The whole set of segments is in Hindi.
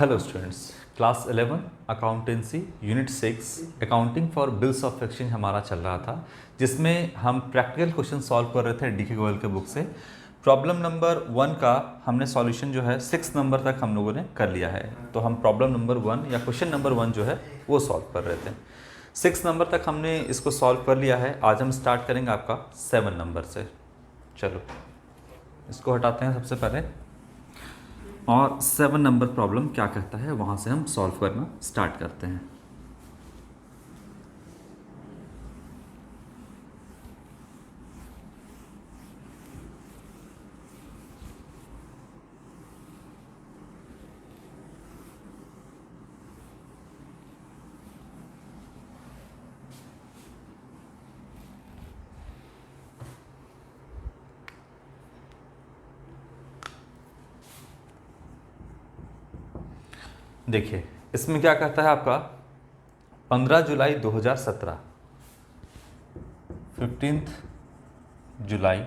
Hello students, class 11 accountancy unit 6 accounting for bills of exchange हमारा चल रहा था, जिसमें हम प्रैक्टिकल क्वेश्चन सॉल्व कर रहे थे डीके गोयल के बुक से। प्रॉब्लम नंबर 1 का हमने सॉल्यूशन जो है 6 नंबर तक हम लोगों ने कर लिया है। तो हम प्रॉब्लम नंबर 1 या क्वेश्चन नंबर 1 जो है वो सॉल्व कर रहे थे। 6 नंबर तक हमने इसको सॉल्व कर लिया है। आज हम स्टार्ट करेंगे आपका 7 नंबर से। चलो इसको हटाते हैं सबसे पहले, और 7 नंबर प्रॉब्लम क्या कहता है वहाँ से हम सॉल्व करना स्टार्ट करते हैं। देखिए इसमें क्या कहता है आपका 15 जुलाई 2017, 15 जुलाई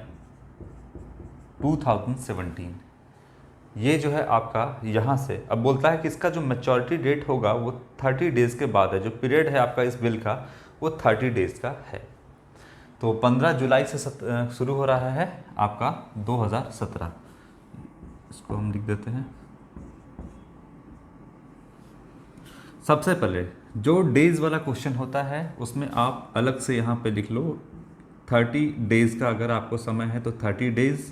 2017, ये जो है आपका यहाँ से अब बोलता है कि इसका जो मैच्योरिटी डेट होगा वो 30 डेज़ के बाद है। जो पीरियड है आपका इस बिल का वो 30 डेज़ का है। तो 15 जुलाई से शुरू हो रहा है आपका 2017। इसको हम लिख देते हैं। सबसे पहले जो डेज़ वाला क्वेश्चन होता है उसमें आप अलग से यहाँ पे लिख लो 30 डेज़ का। अगर आपको समय है तो 30 डेज़,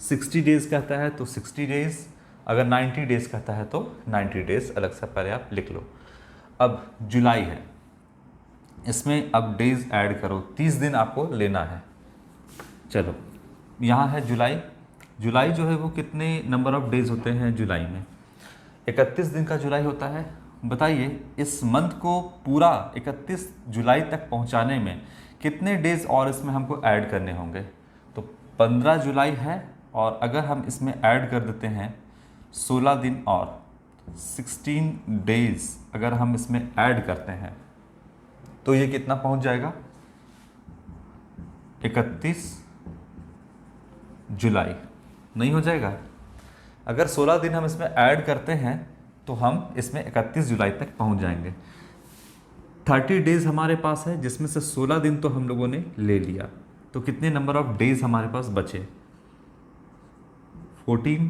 60 डेज़ कहता है तो 60 डेज़, अगर 90 डेज़ कहता है तो 90 डेज़ अलग से पहले आप लिख लो। अब जुलाई है, इसमें अब डेज़ ऐड करो, 30 दिन आपको लेना है। चलो यहाँ है जुलाई। जुलाई जो है वो कितने नंबर ऑफ डेज़ होते हैं जुलाई में? 31 दिन का जुलाई होता है। बताइए इस मंथ को पूरा 31 जुलाई तक पहुंचाने में कितने डेज़ और इसमें हमको ऐड करने होंगे? तो 15 जुलाई है और अगर हम इसमें ऐड कर देते हैं 16 दिन और 16 डेज़ अगर हम इसमें ऐड करते हैं तो ये कितना पहुंच जाएगा? 31 जुलाई नहीं हो जाएगा? अगर 16 दिन हम इसमें ऐड करते हैं तो हम इसमें 31 जुलाई तक पहुंच जाएंगे। 30 डेज़ हमारे पास है जिसमें से 16 दिन तो हम लोगों ने ले लिया, तो कितने नंबर ऑफ डेज़ हमारे पास बचे? 14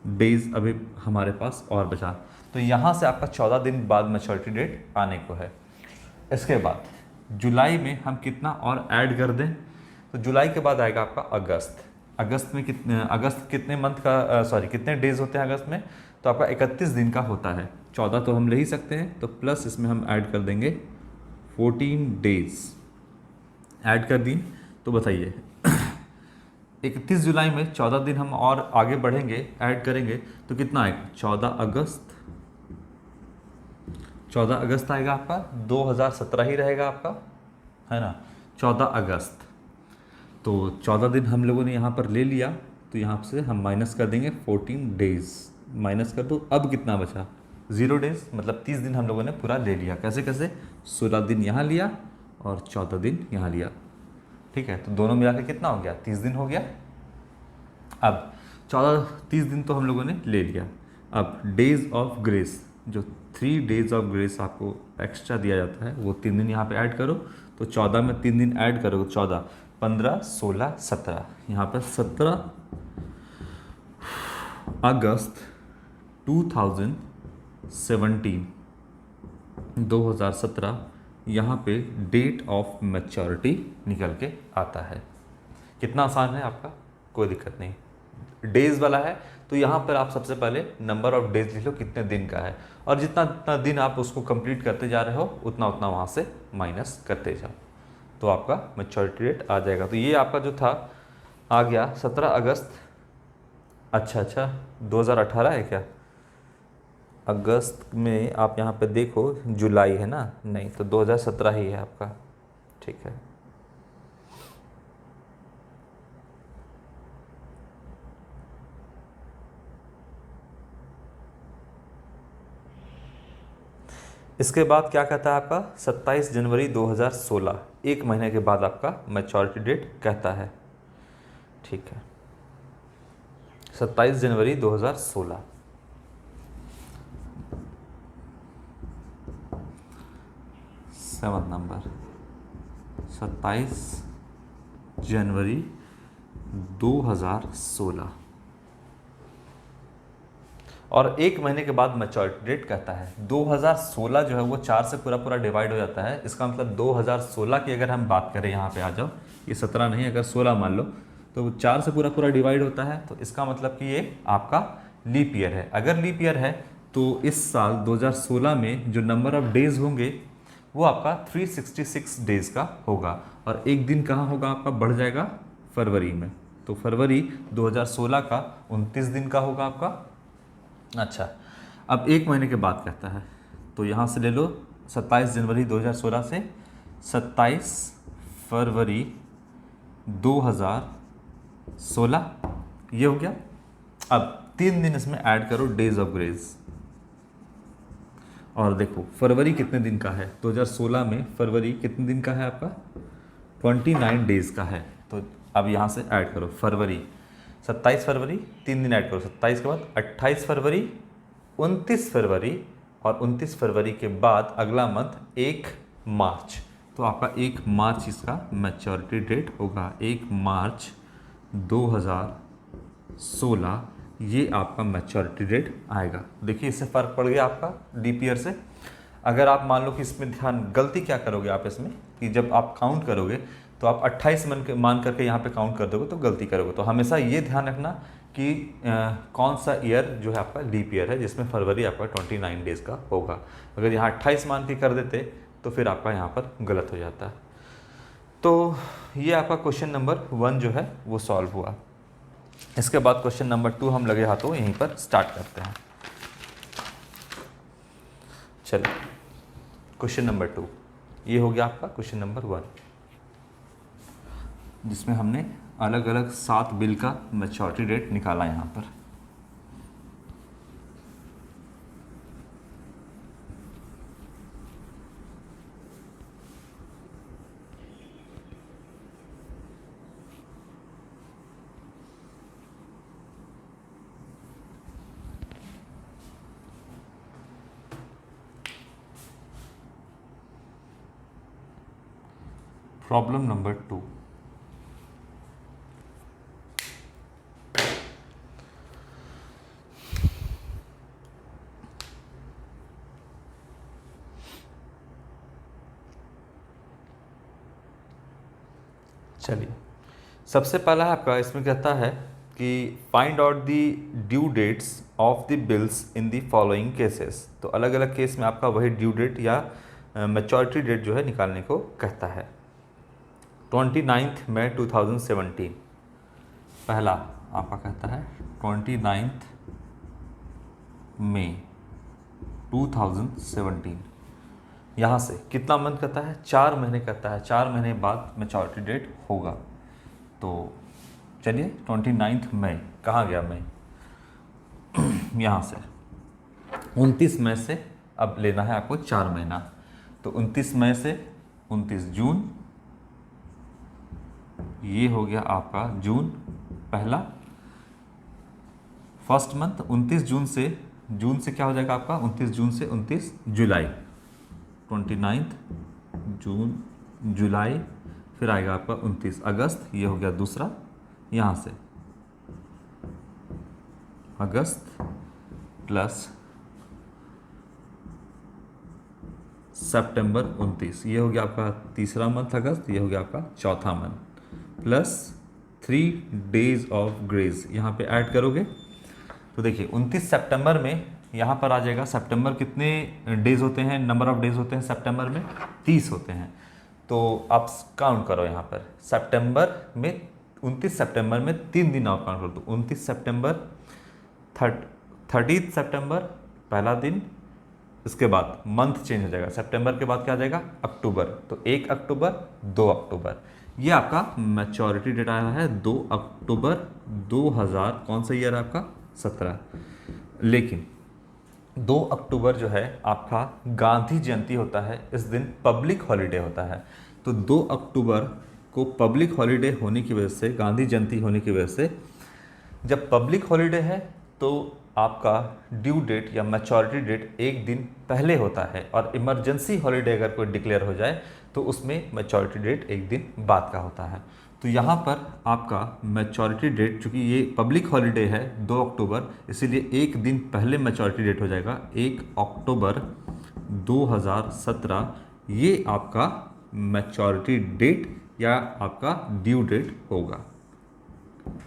डेज़ अभी हमारे पास और बचा। तो यहाँ से आपका 14 दिन बाद मैच्योरिटी डेट आने को है। इसके बाद जुलाई में हम कितना और ऐड कर दें? तो जुलाई के बाद आएगा आपका अगस्त। अगस्त में कितने मंथ का कितने डेज़ होते हैं अगस्त में? तो आपका 31 दिन का होता है। 14 तो हम ले ही सकते हैं, तो प्लस इसमें हम ऐड कर देंगे 14 डेज़। ऐड कर दी तो बताइए 31 जुलाई में 14 दिन हम और आगे बढ़ेंगे, ऐड करेंगे तो कितना आएगा? 14 अगस्त। 14 अगस्त आएगा आपका, 2017 ही रहेगा आपका, है ना? 14 अगस्त। तो 14 दिन हम लोगों ने यहाँ पर ले लिया, तो यहाँ से हम माइनस कर देंगे 14 डेज़। माइनस कर दो, अब कितना बचा? 0 डेज़, मतलब 30 दिन हम लोगों ने पूरा ले लिया। कैसे कैसे? 16 दिन यहाँ लिया और 14 दिन यहाँ लिया। ठीक है, तो दोनों मिला के कितना हो गया? 30 दिन हो गया। अब 30 दिन तो हम लोगों ने ले लिया। अब डेज़ ऑफ ग्रेस, जो 3 डेज़ ऑफ ग्रेस आपको एक्स्ट्रा दिया जाता है वो 3 दिन यहाँ पे ऐड करो। तो 14 में 3 दिन ऐड करो, 14, 15, 16, 17, यहाँ पर 17 अगस्त 2017 यहाँ पे डेट ऑफ मैच्योरिटी निकल के आता है। कितना आसान है आपका, कोई दिक्कत नहीं। डेज़ वाला है तो यहाँ पर आप सबसे पहले नंबर ऑफ डेज लिख लो कितने दिन का है, और जितना जितना दिन आप उसको कंप्लीट करते जा रहे हो उतना उतना वहाँ से माइनस करते जाओ, तो आपका मैच्योरिटी डेट आ जाएगा। तो ये आपका जो था आ गया 17 अगस्त। अच्छा 2018 है क्या? अगस्त में आप यहाँ पे देखो जुलाई है ना, नहीं तो 2017 ही है आपका। ठीक है, इसके बाद क्या कहता है आपका 27 जनवरी 2016, एक महीने के बाद आपका मैच्योरिटी डेट कहता है। ठीक है, 27 जनवरी 2016। 7 नंबर 27 जनवरी 2016। और एक महीने के बाद मैच्योरिटी डेट कहता है 2016 जो है वो 4 से पूरा पूरा डिवाइड हो जाता है। इसका मतलब 2016 की अगर हम बात करें, यहाँ पे आ जाओ, ये 17 नहीं, अगर 16 मान लो तो 4 से पूरा पूरा डिवाइड होता है, तो इसका मतलब कि ये आपका लीप ईयर है। अगर लीप ईयर है तो इस साल 2016 में जो नंबर ऑफ डेज होंगे वो आपका 366 डेज का होगा। और एक दिन कहाँ होगा आपका, बढ़ जाएगा फरवरी में, तो फरवरी 2016 का 29 दिन का होगा आपका। अच्छा, अब एक महीने के बाद कहता है, तो यहाँ से ले लो 27 जनवरी 2016 से 27 फरवरी 2016, ये हो गया। अब 3 दिन इसमें ऐड करो डेज ऑफ ग्रेस, और देखो फरवरी कितने दिन का है, 2016 में फरवरी कितने दिन का है आपका, 29 डेज का है। तो अब यहाँ से ऐड करो फरवरी, 27 फरवरी 3 दिन ऐड करो, 27 के बाद 28 फरवरी, 29 फरवरी, और 29 फरवरी के बाद अगला मंथ 1 मार्च। तो आपका 1 मार्च इसका मैच्योरिटी डेट होगा, 1 मार्च 2016 ये आपका मैच्योरिटी डेट आएगा। देखिए इससे फ़र्क पड़ गया आपका लीप ईयर से। अगर आप मान लो कि इसमें ध्यान, गलती क्या करोगे आप इसमें कि जब आप काउंट करोगे तो आप 28 मान करके यहाँ पे काउंट कर दोगे तो गलती करोगे। तो हमेशा ये ध्यान रखना कि कौन सा ईयर जो है आपका लीप ईयर है, जिसमें फरवरी आपका 29 डेज़ का होगा। अगर यहाँ 28 मान के कर देते तो फिर आपका यहाँ पर गलत हो जाता है। तो ये आपका क्वेश्चन नंबर 1 जो है वो सॉल्व हुआ। इसके बाद क्वेश्चन नंबर 2 हम लगे हाथों यहीं पर स्टार्ट करते हैं। चलो क्वेश्चन नंबर 2, ये हो गया आपका क्वेश्चन नंबर 1, जिसमें हमने अलग अलग 7 बिल का मैच्योरिटी डेट निकाला यहाँ पर। प्रॉब्लम नंबर 2, चलिए सबसे पहला आपका इसमें कहता है कि find out the due dates of the bills in the following cases. तो अलग अलग केस में आपका वही ड्यू डेट या मैच्योरिटी डेट जो है निकालने को कहता है। 29 मई 2017 पहला आपका कहता है 29 मई 2017। यहाँ से कितना मंथ कहता है, 4 महीने कहता है, 4 महीने बाद मैच्योरिटी डेट होगा। तो चलिए 29 मई, कहाँ गया मई, यहाँ से 29 मई से अब लेना है आपको 4 महीना। तो 29 मई से 29 जून, ये हो गया आपका जून पहला फर्स्ट मंथ। 29 जून से क्या हो जाएगा आपका, 29 जून से 29 जुलाई, 29 जून जुलाई, फिर आएगा आपका 29 अगस्त, ये हो गया दूसरा, यहाँ से अगस्त प्लस सितंबर 29, ये हो गया आपका तीसरा मंथ अगस्त, ये हो गया आपका चौथा month, plus 3 days of grace यहाँ पे ऐड करोगे। तो देखिए 29 सितंबर में यहाँ पर आ जाएगा, सितंबर कितने डेज होते हैं, नंबर ऑफ डेज होते हैं सितंबर में 30 होते हैं। तो आप काउंट करो यहाँ पर सितंबर में 29 सितंबर में 3 दिन आप काउंट करो। तो 29 सितंबर, 30 सितंबर पहला दिन, इसके बाद मंथ चेंज हो जाएगा, सितंबर के बाद क्या आ जाएगा अक्टूबर, तो 1 अक्टूबर 2 अक्टूबर, ये आपका मैच्योरिटी डेट आया है 2 अक्टूबर 2000, कौन सा ईयर है आपका 17। लेकिन 2 अक्टूबर जो है आपका गांधी जयंती होता है, इस दिन पब्लिक हॉलीडे होता है। तो 2 अक्टूबर को पब्लिक हॉलीडे होने की वजह से, गांधी जयंती होने की वजह से, जब पब्लिक हॉलीडे है तो आपका ड्यू डेट या मैच्योरिटी डेट एक दिन पहले होता है, और इमरजेंसी हॉलीडे अगर कोई डिक्लेयर हो जाए तो उसमें मैच्योरिटी डेट एक दिन बाद का होता है। तो यहाँ पर आपका मैच्योरिटी डेट, चूँकि ये पब्लिक हॉलीडे है 2 अक्टूबर, इसीलिए एक दिन पहले मैच्योरिटी डेट हो जाएगा 1 अक्टूबर 2017। ये आपका मैच्योरिटी डेट या आपका ड्यू डेट होगा।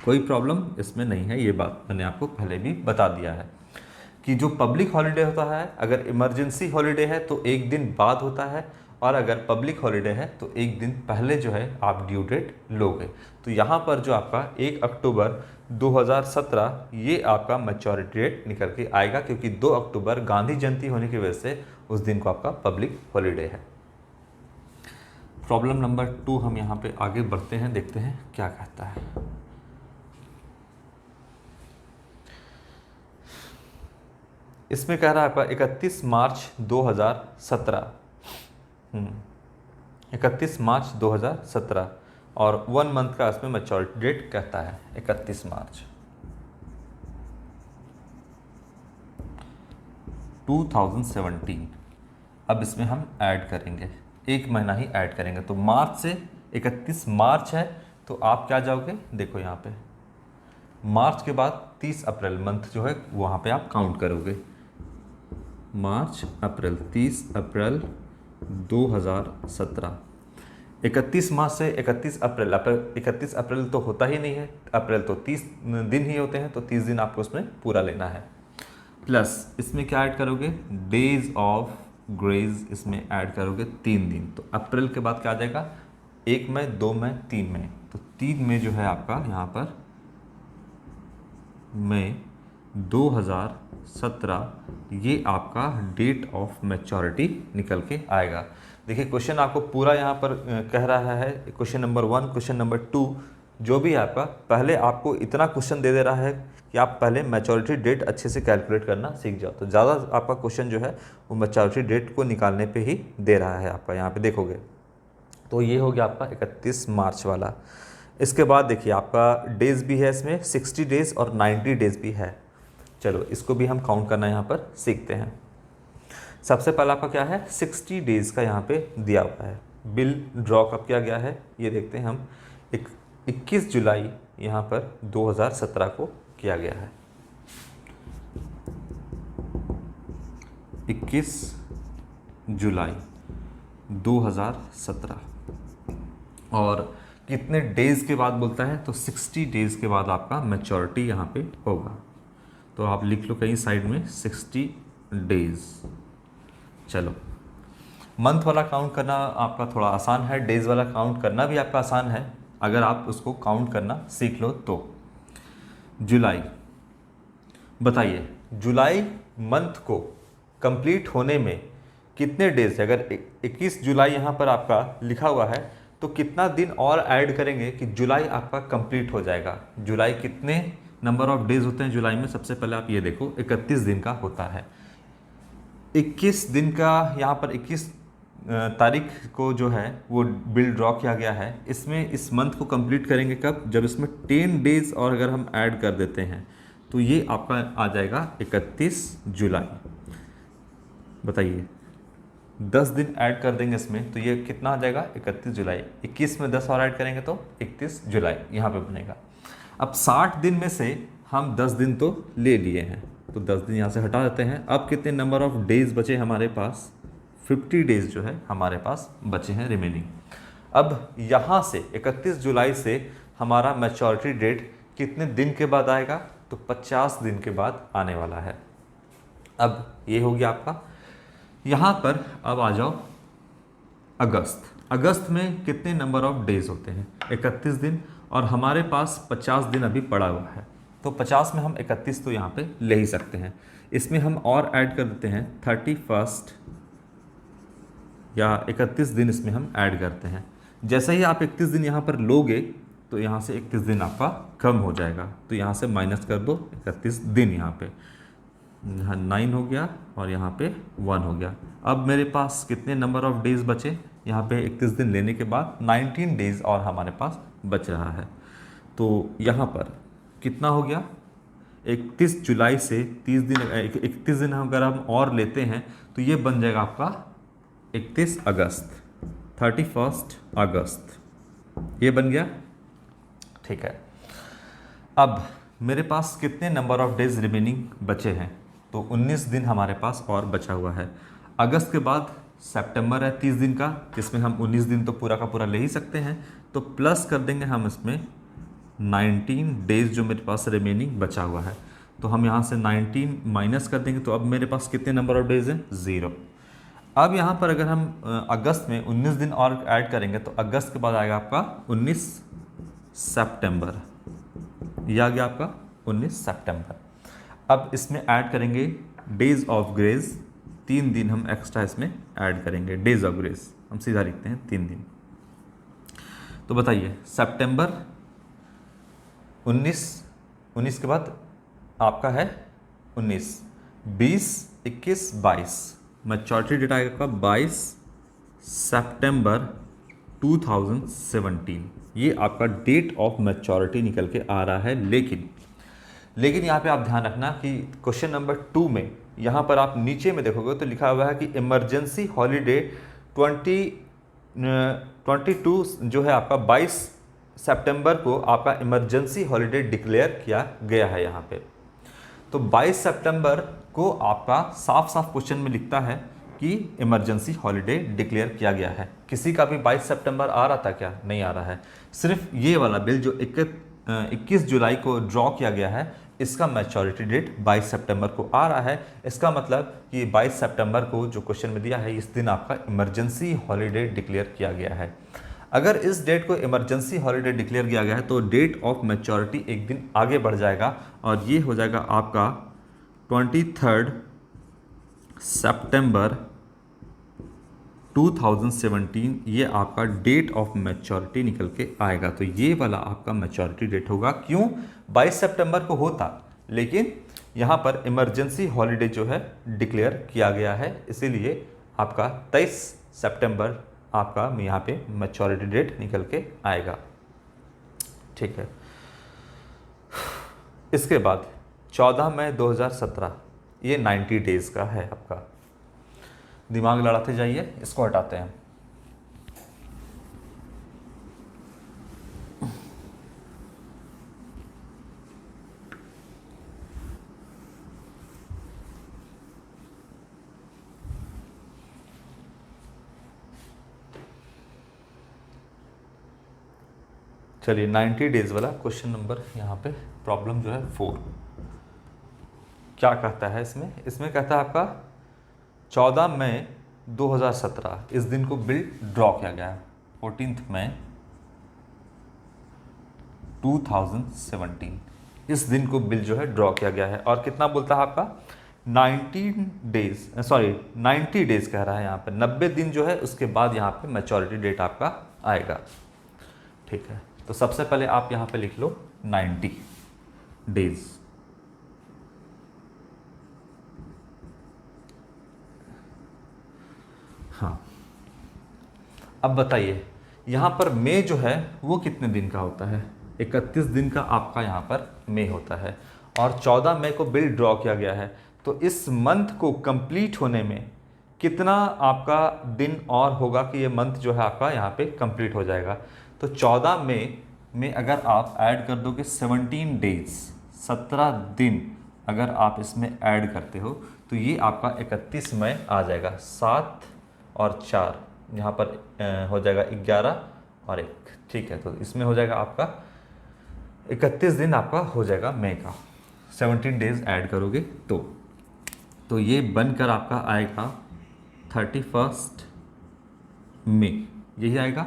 कोई प्रॉब्लम इसमें नहीं है, ये बात मैंने आपको पहले भी बता दिया है कि जो पब्लिक हॉलीडे होता है, अगर इमरजेंसी हॉलीडे है तो एक दिन बाद होता है, और अगर पब्लिक हॉलीडे है तो एक दिन पहले जो है आप ड्यू डेट लोगे। तो यहाँ पर जो आपका 1 अक्टूबर 2017 ये आपका मैच्योरिटी डेट निकल के आएगा, क्योंकि 2 अक्टूबर गांधी जयंती होने की वजह से उस दिन को आपका पब्लिक हॉलीडे है। प्रॉब्लम नंबर 2 हम यहाँ पे आगे बढ़ते हैं, देखते हैं क्या कहता है। इसमें कह रहा है आपका 31 मार्च 2017, 31 मार्च 2017, और 1 मंथ का इसमें मैच्योरिटी डेट कहता है 31 मार्च 2017। अब इसमें हम ऐड करेंगे, एक महीना ही ऐड करेंगे, तो मार्च से 31 मार्च है तो आप क्या जाओगे, देखो यहाँ पे मार्च के बाद 30 अप्रैल मंथ जो है वहाँ पे आप काउंट करोगे, मार्च अप्रैल 30 अप्रैल 2017। 31 मार्च से 31 अप्रैल, 31 अप्रैल तो होता ही नहीं है, अप्रैल तो 30 दिन ही होते हैं, तो 30 दिन आपको उसमें पूरा लेना है। प्लस इसमें क्या ऐड करोगे, डेज ऑफ ग्रेज इसमें ऐड करोगे 3 दिन, तो अप्रैल के बाद क्या आ जाएगा, 1 मई 2 मई 3 मई, तो 3 मई जो है आपका यहाँ पर मई 2017 ये आपका डेट ऑफ मैच्योरिटी निकल के आएगा। देखिए क्वेश्चन आपको पूरा यहाँ पर कह रहा है, क्वेश्चन नंबर 1, क्वेश्चन नंबर 2 जो भी आपका, पहले आपको इतना क्वेश्चन दे रहा है कि आप पहले मैच्योरिटी डेट अच्छे से कैलकुलेट करना सीख जाओ, तो ज़्यादा आपका क्वेश्चन जो है वो मैच्योरिटी डेट को निकालने पे ही दे रहा है आपका, यहाँ पे देखोगे तो ये हो गया आपका 31 मार्च वाला। इसके बाद देखिए आपका डेज़ भी है इसमें, 60 डेज़ और 90 डेज़ भी है। चलो इसको भी हम काउंट करना यहाँ पर सीखते हैं। सबसे पहला आपका क्या है, 60 डेज़ का यहाँ पे दिया हुआ है, बिल ड्रॉ कब किया गया है ये देखते हैं हम, 21 जुलाई यहाँ पर 2017 को किया गया है, 21 जुलाई 2017। और कितने डेज़ के बाद बोलता है, तो 60 डेज़ के बाद आपका मैच्योरिटी यहाँ पे होगा, तो आप लिख लो कहीं साइड में 60 डेज़। चलो मंथ वाला काउंट करना आपका थोड़ा आसान है, डेज़ वाला काउंट करना भी आपका आसान है अगर आप उसको काउंट करना सीख लो तो। जुलाई, बताइए जुलाई मंथ को कंप्लीट होने में कितने डेज है, अगर 21 जुलाई यहाँ पर आपका लिखा हुआ है तो कितना दिन और ऐड करेंगे कि जुलाई आपका कंप्लीट हो जाएगा। जुलाई कितने नंबर ऑफ डेज होते हैं जुलाई में, सबसे पहले आप ये देखो 31 दिन का होता है, 21 दिन का यहाँ पर 21 तारीख को जो है वो बिल ड्रॉ किया गया है। इसमें इस मंथ को कंप्लीट करेंगे कब, जब इसमें 10 डेज और अगर हम ऐड कर देते हैं तो ये आपका आ जाएगा 31 जुलाई। बताइए 10 दिन ऐड कर देंगे इसमें तो ये कितना आ जाएगा 31 जुलाई, 21 में 10 और ऐड करेंगे तो 31 जुलाई यहाँ पे बनेगा। अब 60 दिन में से हम 10 दिन तो ले लिए हैं तो 10 दिन यहाँ से हटा देते हैं। अब कितने नंबर ऑफ डेज बचे हमारे पास, 50 डेज जो है हमारे पास बचे हैं रिमेनिंग। अब यहाँ से 31 जुलाई से हमारा मैच्योरिटी डेट कितने दिन के बाद आएगा, तो 50 दिन के बाद आने वाला है। अब ये हो गया आपका। यहाँ पर अब आ जाओ अगस्त। अगस्त में कितने नंबर ऑफ डेज होते हैं, 31 दिन, और हमारे पास 50 दिन अभी पड़ा हुआ है तो 50 में हम 31 तो यहाँ पे ले ही सकते हैं। इसमें हम और ऐड कर देते हैं 31 या 31 दिन इसमें हम ऐड करते हैं। जैसे ही आप 31 दिन यहाँ पर लोगे तो यहाँ से 31 दिन आपका कम हो जाएगा, तो यहाँ से माइनस कर दो 31 दिन, यहाँ पे 9 हो गया और यहाँ पे 1 हो गया। अब मेरे पास कितने नंबर ऑफ डेज बचे, यहाँ पे 31 दिन लेने के बाद 19 डेज और हमारे पास बच रहा है। तो यहाँ पर कितना हो गया, 31 जुलाई से 30 दिन 31 दिन अगर हम और लेते हैं तो ये बन जाएगा आपका 31 अगस्त, 31 अगस्त, ये बन गया। ठीक है, अब मेरे पास कितने नंबर ऑफ डेज रिमेनिंग बचे हैं, तो 19 दिन हमारे पास और बचा हुआ है। अगस्त के बाद सितंबर है 30 दिन का, जिसमें हम 19 दिन तो पूरा का पूरा ले ही सकते हैं, तो प्लस कर देंगे हम इसमें 19 डेज जो मेरे पास रिमेनिंग बचा हुआ है। तो हम यहाँ से 19 माइनस कर देंगे, तो अब मेरे पास कितने नंबर ऑफ डेज हैं, 0। अब यहाँ पर अगर हम अगस्त में 19 दिन और ऐड करेंगे तो अगस्त के बाद आएगा आपका 19 सितंबर, यह आ गया आपका 19 सितंबर। अब इसमें ऐड करेंगे डेज ऑफ ग्रेस, 3 दिन हम एक्स्ट्रा इसमें ऐड करेंगे, डेज ऑफ ग्रेस हम सीधा लिखते हैं 3 दिन। तो बताइए सितंबर 19 के बाद आपका है 19, 20, 21, 22, मैच्योरिटी डेट आएगा आपका 22 सितंबर 2017, ये आपका डेट ऑफ मैच्योरिटी निकल के आ रहा है। लेकिन यहाँ पे आप ध्यान रखना कि क्वेश्चन नंबर 2 में यहाँ पर आप नीचे में देखोगे तो लिखा हुआ है कि इमरजेंसी हॉलीडे 22 जो है आपका 22 सितंबर को आपका इमरजेंसी हॉलीडे डिक्लेयर किया गया है यहाँ पे। तो 22 सितंबर को आपका साफ साफ क्वेश्चन में लिखता है कि इमरजेंसी हॉलीडे डिक्लेयर किया गया है। किसी का भी 22 सितंबर आ रहा था क्या, नहीं आ रहा है। सिर्फ ये वाला बिल जो 21 जुलाई को ड्रॉ किया गया है, इसका मैच्योरिटी डेट 22 सितंबर को आ रहा है। इसका मतलब कि 22 सितंबर को जो क्वेश्चन में दिया है, इस दिन आपका इमरजेंसी हॉलीडे डिक्लेयर किया गया है। अगर इस डेट को इमरजेंसी हॉलीडे डिक्लेयर किया गया है तो डेट ऑफ मैच्योरिटी एक दिन आगे बढ़ जाएगा और ये हो जाएगा आपका 23 सितंबर 2017, ये आपका डेट ऑफ मैच्योरिटी निकल के आएगा। तो ये वाला आपका मैच्योरिटी डेट होगा। क्यों 22 सितंबर को होता, लेकिन यहाँ पर इमरजेंसी हॉलीडे जो है डिक्लेयर किया गया है, इसीलिए आपका 23 सितंबर आपका यहाँ पे मैच्योरिटी डेट निकल के आएगा। ठीक है, इसके बाद 14 मई 2017, ये 90 डेज का है आपका। दिमाग लड़ाते जाइए, इसको हटाते हैं। चलिए 90 डेज वाला क्वेश्चन नंबर यहाँ पे प्रॉब्लम जो है 4 क्या कहता है इसमें कहता है आपका 14 मई 2017 इस दिन को बिल ड्रॉ किया गया है। 14 मई 2017 इस दिन को बिल जो है ड्रॉ किया गया है। और कितना बोलता है आपका 90 डेज कह रहा है यहाँ पे, 90 दिन जो है उसके बाद यहाँ पे मैच्योरिटी डेट आपका आएगा। ठीक है, तो सबसे पहले आप यहाँ पे लिख लो 90 डेज। हाँ, अब बताइए यहाँ पर मई जो है वो कितने दिन का होता है, 31 दिन का आपका यहाँ पर मई होता है। और 14 मई को बिल ड्रॉ किया गया है, तो इस मंथ को कंप्लीट होने में कितना आपका दिन और होगा कि ये मंथ जो है आपका यहाँ पे कंप्लीट हो जाएगा। तो 14 मई में अगर आप ऐड कर दोगे 17 डेज, 17 दिन अगर आप इसमें ऐड करते हो तो ये आपका 31 मई आ जाएगा। 7 और 4 यहाँ पर हो जाएगा 11 और 1। ठीक है, तो इसमें हो जाएगा आपका 31 दिन आपका हो जाएगा मई का। 17 डेज ऐड करोगे तो ये बनकर आपका आएगा 31 मई, यही आएगा।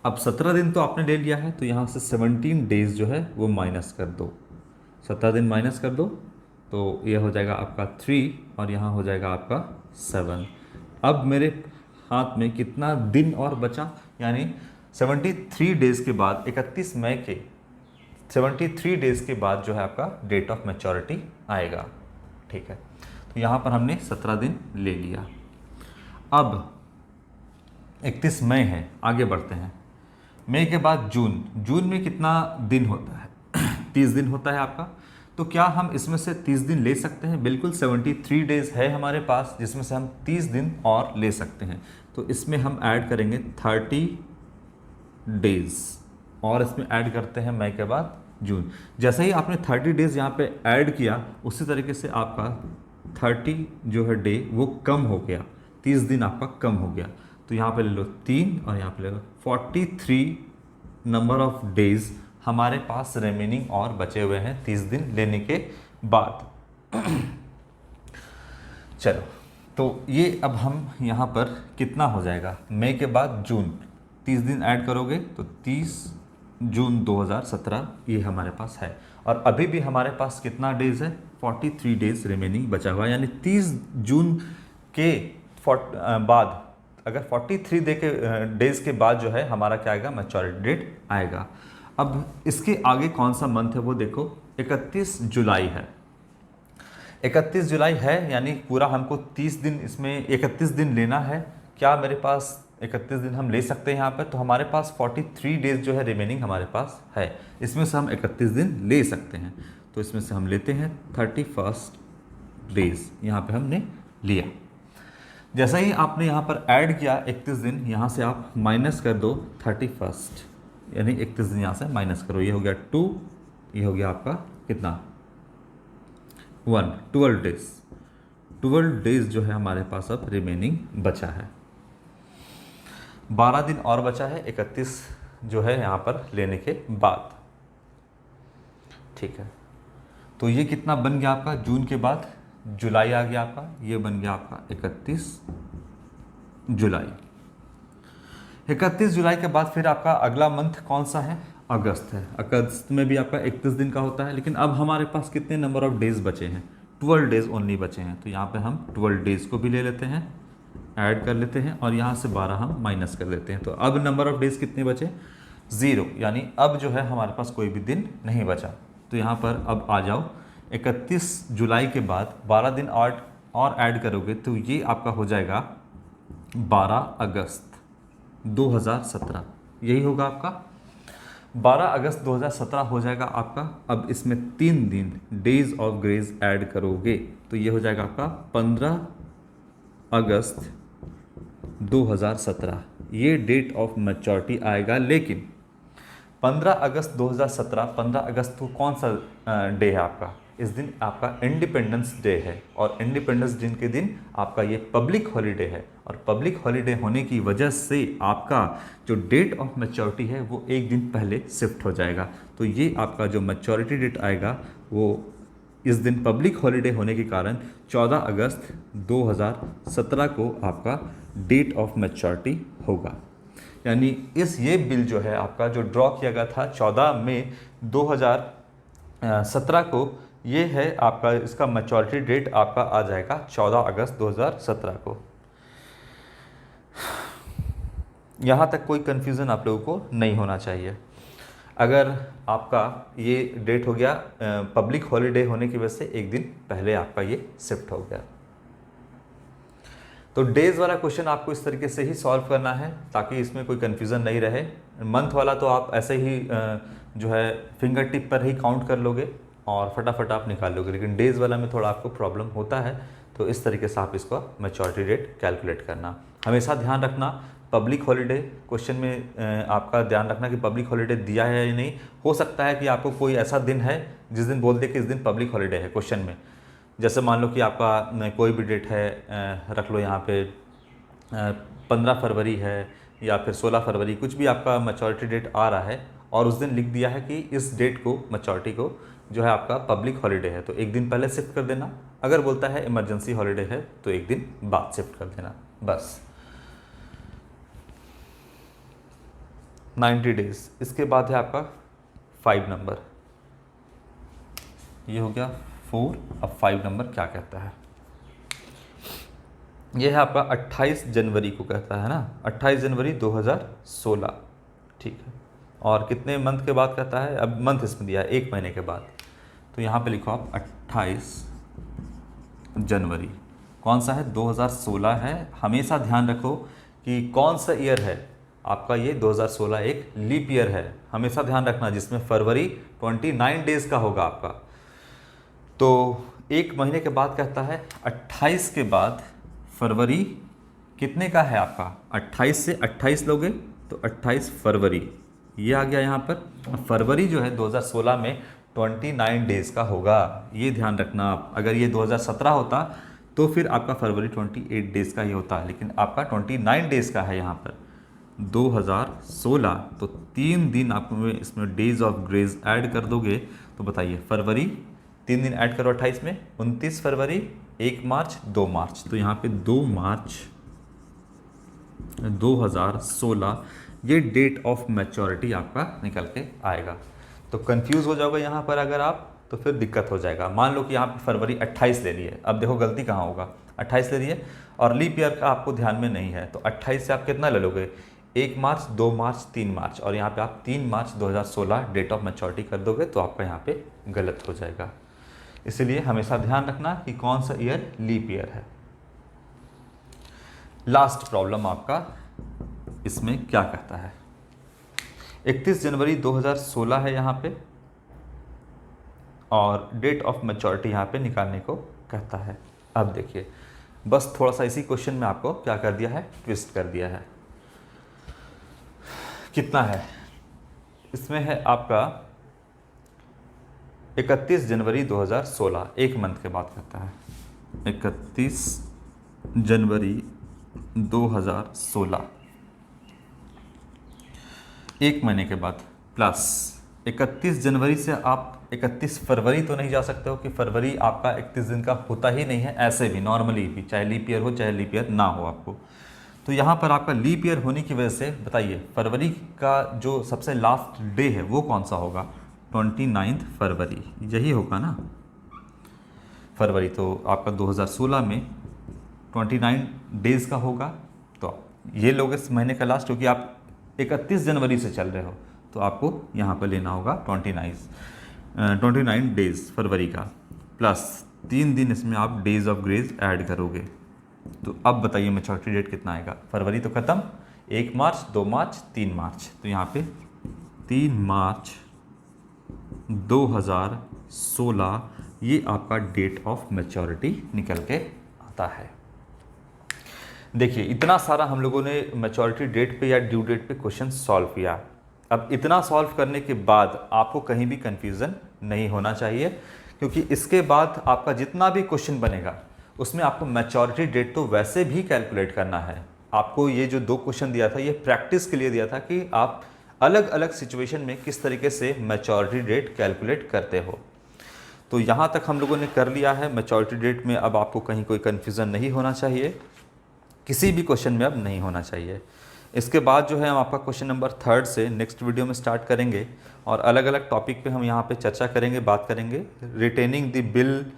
अब 17 दिन तो आपने ले लिया है, तो यहाँ से 17 डेज जो है वो माइनस कर दो, 17 दिन माइनस कर दो, तो ये हो जाएगा आपका 3 और यहाँ हो जाएगा आपका 7। अब मेरे हाथ में कितना दिन और बचा, यानी 73 डेज के बाद 31 मई के 73 डेज के बाद जो है आपका डेट ऑफ मैच्योरिटी आएगा। ठीक है, तो यहाँ पर हमने 17 दिन ले लिया। अब 31 मई है, आगे बढ़ते हैं। मई के बाद जून में कितना दिन होता है 30 दिन होता है आपका। तो क्या हम इसमें से 30 दिन ले सकते हैं? बिल्कुल, 73 डेज है हमारे पास जिसमें से हम 30 दिन और ले सकते हैं। तो इसमें हम ऐड करेंगे 30 डेज और इसमें ऐड करते हैं मई के बाद जून। जैसे ही आपने 30 डेज यहाँ पे ऐड किया उसी तरीके से आपका 30 जो है डे वो कम हो गया, 30 दिन आपका कम हो गया। तो यहाँ पे ले लो 3 और यहाँ पे ले लो 43 नंबर ऑफ डेज हमारे पास रिमेनिंग और बचे हुए हैं 30 दिन लेने के बाद। चलो, तो ये अब हम यहाँ पर कितना हो जाएगा, मई के बाद जून 30 दिन ऐड करोगे तो 30 जून 2017 ये हमारे पास है। और अभी भी हमारे पास कितना डेज है, 43 डेज रिमेनिंग बचा हुआ है। यानी 30 जून के बाद अगर 43 डेज के बाद जो है हमारा क्या आएगा, मैच्योरिटी डेट आएगा। अब इसके आगे कौन सा मंथ है वो देखो, 31 जुलाई है। 31 जुलाई है यानी पूरा हमको 30 दिन इसमें 31 दिन लेना है। क्या मेरे पास 31 दिन हम ले सकते हैं यहाँ पर? तो हमारे पास 43 डेज जो है रिमेनिंग हमारे पास है, इसमें से हम 31 दिन ले सकते हैं। तो इसमें से हम लेते हैं 31 डेज, यहाँ पे हमने लिया। जैसा ही आपने यहाँ पर ऐड किया 31 दिन, यहाँ से आप माइनस कर दो 31, यानी 31 दिन यहाँ से माइनस करो। ये हो गया 2, ये हो गया आपका कितना 1, 12 डेज। 12 डेज जो है हमारे पास अब रिमेनिंग बचा है। 12 दिन और बचा है 31 जो है यहाँ पर लेने के बाद। ठीक है, तो ये कितना बन गया आपका, जून के बाद जुलाई आ गया आपका, ये बन गया आपका 31 जुलाई। 31 जुलाई के बाद फिर आपका अगला मंथ कौन सा है, अगस्त है। अगस्त में भी आपका 31 दिन का होता है, लेकिन अब हमारे पास कितने नंबर ऑफ डेज बचे हैं, 12 डेज ओनली बचे हैं। तो यहाँ पे हम 12 डेज को भी ले लेते हैं, ऐड कर लेते हैं और यहाँ से 12 हम माइनस कर लेते हैं। तो अब नंबर ऑफ डेज कितने बचे, 0, यानी अब जो है हमारे पास कोई भी दिन नहीं बचा। तो यहाँ पर अब आ जाओ, 31 जुलाई के बाद 12 दिन और ऐड करोगे तो ये आपका हो जाएगा 12 अगस्त 2017, यही होगा आपका 12 अगस्त 2017 हो जाएगा आपका। अब इसमें 3 दिन डेज ऑफ ग्रेस ऐड करोगे तो ये हो जाएगा आपका 15 अगस्त 2017, ये डेट ऑफ मैच्योरिटी आएगा। लेकिन 15 अगस्त 2017, 15 अगस्त को कौन सा डे है आपका, इस दिन आपका इंडिपेंडेंस डे है और इंडिपेंडेंस डे के दिन आपका ये पब्लिक हॉलीडे है। और पब्लिक हॉलीडे होने की वजह से आपका जो डेट ऑफ मैच्योरिटी है वो एक दिन पहले शिफ्ट हो जाएगा। तो ये आपका जो मैच्योरिटी डेट आएगा वो इस दिन पब्लिक हॉलीडे होने के कारण 14 अगस्त 2017 को आपका डेट ऑफ मैच्योरिटी होगा। यानी ये बिल जो है आपका जो ड्रॉ किया गया था 14 मई 2017 को, ये है आपका, इसका मैच्योरिटी डेट आपका आ जाएगा 14 अगस्त 2017 को। यहाँ तक कोई कन्फ्यूज़न आप लोगों को नहीं होना चाहिए। अगर आपका ये डेट हो गया पब्लिक हॉलीडे होने की वजह से एक दिन पहले आपका ये शिफ्ट हो गया। तो डेज़ वाला क्वेश्चन आपको इस तरीके से ही सॉल्व करना है ताकि इसमें कोई कन्फ्यूज़न नहीं रहे। मंथ वाला तो आप ऐसे ही जो है फिंगर टिप पर ही काउंट कर लोगे और फटाफट आप निकाल लोगे, लेकिन डेज़ वाला में थोड़ा आपको प्रॉब्लम होता है। तो इस तरीके से आप इसका मैच्योरिटी डेट कैलकुलेट करना। हमेशा ध्यान रखना पब्लिक हॉलीडे क्वेश्चन में आपका ध्यान रखना कि पब्लिक हॉलीडे दिया है या नहीं। हो सकता है कि आपको कोई ऐसा दिन है जिस दिन बोल दे कि इस दिन पब्लिक हॉलीडे है क्वेश्चन में। जैसे मान लो कि आपका कोई भी डेट है, रख लो यहाँ पे 15 फरवरी है या फिर 16 फरवरी, कुछ भी आपका मैच्योरिटी डेट आ रहा है और उस दिन लिख दिया है कि इस डेट को मैच्योरिटी को जो है आपका पब्लिक हॉलीडे है, तो एक दिन पहले शिफ्ट कर देना। अगर बोलता है इमरजेंसी हॉलीडे है तो एक दिन बाद शिफ्ट कर देना, बस। 90 डेज, इसके बाद है आपका 5 नंबर, ये हो गया 4। अब 5 नंबर क्या कहता है, ये है आपका 28 जनवरी को कहता है ना, 28 जनवरी 2016, ठीक है। और कितने मंथ के बाद कहता है, अब मंथ इसमें दिया है 1 महीने के बाद, तो यहाँ पे लिखो आप 28 जनवरी, कौन सा है, 2016 है। हमेशा ध्यान रखो कि कौन सा ईयर है आपका, ये 2016 एक लीप ईयर है, हमेशा ध्यान रखना, जिसमें फरवरी 29 डेज़ का होगा आपका। तो एक महीने के बाद कहता है 28 के बाद फरवरी कितने का है आपका, 28 से 28 लोगे तो 28 फरवरी ये आ गया यहाँ पर। फरवरी जो है 2016 में 29 डेज़ का होगा, ये ध्यान रखना आप। अगर ये 2017 होता तो फिर आपका फरवरी 28 डेज़ का ही होता, लेकिन आपका 29 डेज़ का है यहाँ पर 2016। तो 3 दिन आप इसमें डेज ऑफ ग्रेस ऐड कर दोगे तो बताइए फरवरी 3 दिन ऐड करो 28 में, 29 फरवरी, 1 मार्च, 2 मार्च। तो यहाँ पे 2 मार्च 2016 ये डेट ऑफ मैच्योरिटी आपका निकल के आएगा। तो कंफ्यूज हो जाओगे यहाँ पर अगर आप, तो फिर दिक्कत हो जाएगा। मान लो कि यहाँ पे फरवरी 28 ले लिए, अब देखो गलती कहाँ होगा, 28 ले लिए और लीप ईयर का आपको ध्यान में नहीं है, तो 28 से आप कितना ले लोगे, 1 मार्च, 2 मार्च, 3 मार्च, और यहाँ पे आप 3 मार्च 2016 डेट ऑफ मैच्योरिटी कर दोगे तो आपका यहाँ पे गलत हो जाएगा। इसलिए हमेशा ध्यान रखना कि कौन सा ईयर लीप ईयर है। लास्ट प्रॉब्लम आपका इसमें क्या कहता है, 31 जनवरी 2016 है यहाँ पे और डेट ऑफ मैच्योरिटी यहाँ पे निकालने को कहता है। अब देखिए बस थोड़ा सा इसी क्वेश्चन में आपको क्या कर दिया है, ट्विस्ट कर दिया है। कितना है इसमें, है आपका 31 जनवरी 2016, एक मंथ के बाद कहता है 31 जनवरी 2016, एक महीने के बाद, प्लस 31 जनवरी से आप 31 फरवरी तो नहीं जा सकते हो कि फरवरी आपका 31 दिन का होता ही नहीं है, ऐसे भी नॉर्मली भी, चाहे लीप ईयर हो चाहे लीप ईयर ना हो आपको। तो यहाँ पर आपका लीप ईयर होने की वजह से बताइए फरवरी का जो सबसे लास्ट डे है वो कौन सा होगा, 29 फरवरी, यही होगा ना। फरवरी तो आपका 2016 में 29 डेज़ का होगा, तो ये लोग इस महीने का लास्ट, क्योंकि आप 31 जनवरी से चल रहे हो तो आपको यहाँ पर लेना होगा 29 डेज़ फरवरी का, प्लस 3 दिन इसमें आप डेज ऑफ ग्रेस ऐड करोगे। तो अब बताइए मैच्योरिटी डेट कितना आएगा, फरवरी तो ख़त्म, 1 मार्च, 2 मार्च, 3 मार्च, तो यहाँ पे 3 मार्च 2016 ये आपका डेट ऑफ मैच्योरिटी निकल के आता है। देखिए इतना सारा हम लोगों ने मैच्योरिटी डेट पे या ड्यू डेट पे क्वेश्चन सॉल्व किया। अब इतना सॉल्व करने के बाद आपको कहीं भी कंफ्यूजन नहीं होना चाहिए, क्योंकि इसके बाद आपका जितना भी क्वेश्चन बनेगा उसमें आपको मैच्योरिटी डेट तो वैसे भी कैलकुलेट करना है। आपको ये जो 2 क्वेश्चन दिया था ये प्रैक्टिस के लिए दिया था कि आप अलग अलग सिचुएशन में किस तरीके से मैच्योरिटी डेट कैलकुलेट करते हो। तो यहाँ तक हम लोगों ने कर लिया है मैच्योरिटी डेट में। अब आपको कहीं कोई कन्फ्यूज़न नहीं होना चाहिए, किसी भी क्वेश्चन में अब नहीं होना चाहिए। इसके बाद जो है हम आपका क्वेश्चन नंबर 3 से नेक्स्ट वीडियो में स्टार्ट करेंगे और अलग अलग टॉपिक पे हम यहाँ पे चर्चा करेंगे, बात करेंगे। Retaining the bill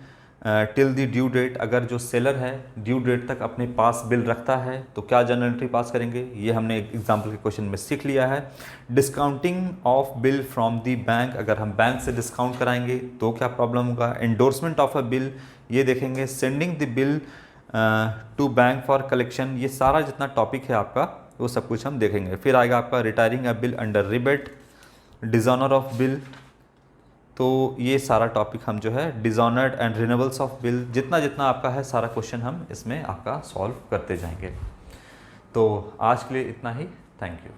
till the due date, अगर जो सेलर है ड्यू डेट तक अपने पास बिल रखता है तो क्या जर्नल एंट्री पास करेंगे, ये हमने एग्जाम्पल के क्वेश्चन में सीख लिया है। Discounting of bill from the bank, अगर हम बैंक से डिस्काउंट कराएंगे तो क्या प्रॉब्लम होगा। एंडोर्समेंट ऑफ अ बिल ये देखेंगे। Sending the bill to bank for collection, ये सारा जितना टॉपिक है आपका वो सब कुछ हम देखेंगे। फिर आएगा आपका retiring a bill under rebate, dishonour of bill, तो ये सारा टॉपिक हम जो है dishonoured and renewals of bill, जितना जितना आपका है सारा क्वेश्चन हम इसमें आपका सॉल्व करते जाएंगे। तो आज के लिए इतना ही, थैंक यू।